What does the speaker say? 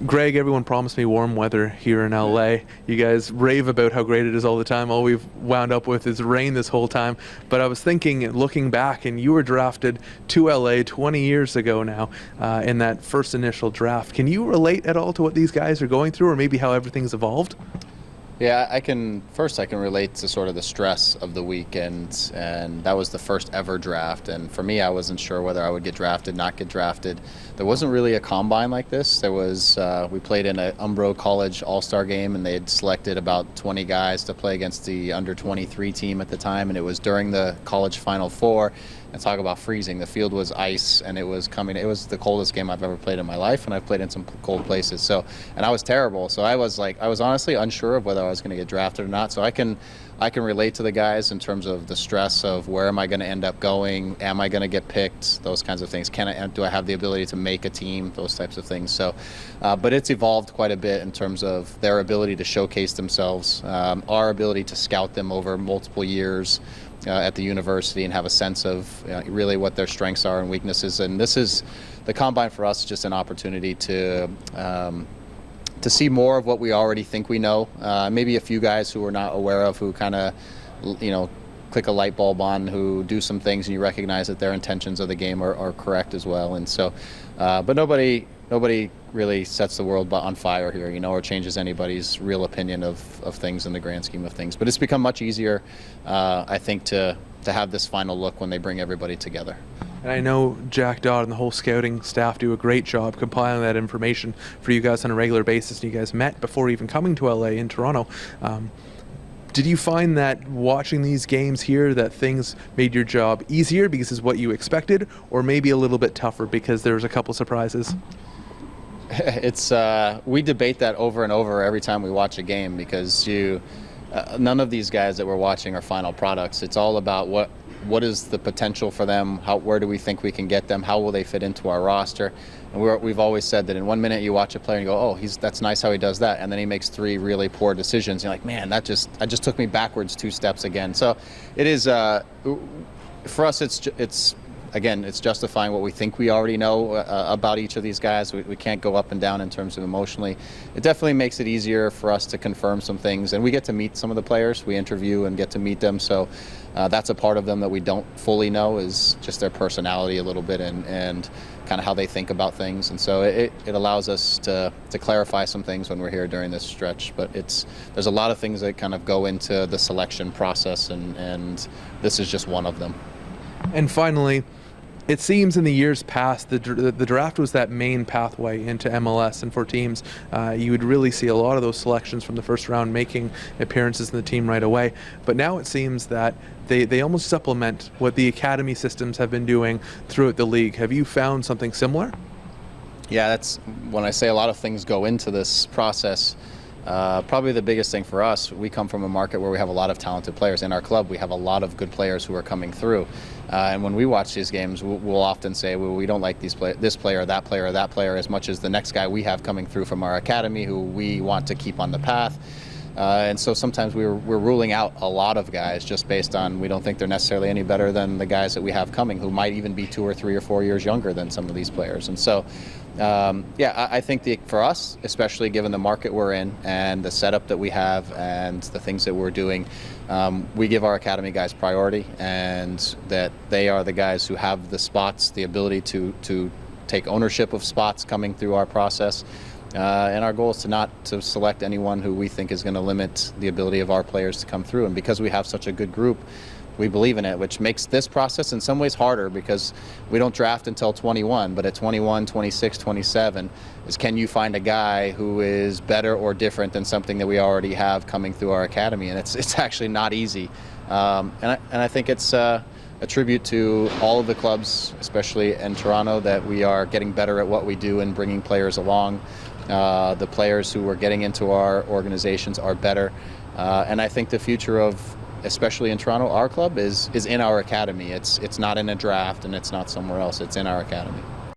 Greg, everyone promised me warm weather here in LA. You guys rave about how great it is all the time. All we've wound up with is rain this whole time. But I was thinking, looking back, and you were drafted to LA 20 years ago now in that first initial draft. Can you relate at all to what these guys are going through, or maybe how everything's evolved? Yeah, I can relate to sort of the stress of the weekend, and that was the first ever draft. And for me, I wasn't sure whether I would get drafted, not get drafted. There wasn't really a combine like this. There was, we played in an Umbro College All-Star game, and they had selected about 20 guys to play against the under-23 team at the time, and it was during the college Final Four. And talk about freezing. The field was ice, and it was the coldest game I've ever played in my life, and I've played in some cold places. So, and I was terrible. So I was honestly unsure of whether I was going to get drafted or not. So I can relate to the guys in terms of the stress of where am I going to end up going? Am I going to get picked? Those kinds of things. Do I have the ability to make a team? Those types of things. So, but it's evolved quite a bit in terms of their ability to showcase themselves, our ability to scout them over multiple years. At the university and have a sense of really what their strengths are and weaknesses. And this is the combine for us, just an opportunity to see more of what we already think we know. Maybe a few guys who we're not aware of, who kind of click a light bulb on, who do some things and you recognize that their intentions of the game are correct as well. And so, but nobody really sets the world on fire here, or changes anybody's real opinion of things in the grand scheme of things. But it's become much easier, I think, to have this final look when they bring everybody together. And I know Jack Dodd and the whole scouting staff do a great job compiling that information for you guys on a regular basis. And you guys met before even coming to LA in Toronto. Did you find that watching these games here that things made your job easier because it's what you expected, or maybe a little bit tougher because there was a couple surprises? It's we debate that over and over every time we watch a game, because none of these guys that we're watching are final products. It's all about what is the potential for them, where do we think we can get them, how will they fit into our roster. And we've always said that in 1 minute you watch a player and you go, oh, that's nice how he does that, and then he makes 3 really poor decisions. You're like, man, that just took me backwards 2 steps again. So it is for us, it's again, it's justifying what we think we already know about each of these guys. We can't go up and down in terms of emotionally. It definitely makes it easier for us to confirm some things, and we get to meet some of the players. We interview and get to meet them, so that's a part of them that we don't fully know, is just their personality a little bit and kind of how they think about things. And so it allows us to clarify some things when we're here during this stretch. But there's a lot of things that kind of go into the selection process, and this is just one of them. And finally, it seems in the years past, the draft was that main pathway into MLS, and for teams, you would really see a lot of those selections from the first round making appearances in the team right away. But now it seems that they almost supplement what the academy systems have been doing throughout the league. Have you found something similar? Yeah, that's when I say a lot of things go into this process. Probably the biggest thing for us, we come from a market where we have a lot of talented players. In our club, we have a lot of good players who are coming through. And when we watch these games, we'll often say, well, we don't like this player, that player, that player, as much as the next guy we have coming through from our academy who we want to keep on the path. And so sometimes we're ruling out a lot of guys just based on we don't think they're necessarily any better than the guys that we have coming, who might even be 2 or 3 or 4 years younger than some of these players. And so, I think for us, especially given the market we're in and the setup that we have and the things that we're doing, we give our academy guys priority, and that they are the guys who have the spots, the ability to take ownership of spots coming through our process. And our goal is to not to select anyone who we think is going to limit the ability of our players to come through. And because we have such a good group, we believe in it, which makes this process in some ways harder, because we don't draft until 21, but at 21, 26, 27 is, can you find a guy who is better or different than something that we already have coming through our academy? And it's actually not easy. And I think it's a tribute to all of the clubs, especially in Toronto, that we are getting better at what we do and bringing players along. The players who are getting into our organizations are better. And I think the future of, especially in Toronto, our club is in our academy. It's not in a draft, and it's not somewhere else. It's in our academy.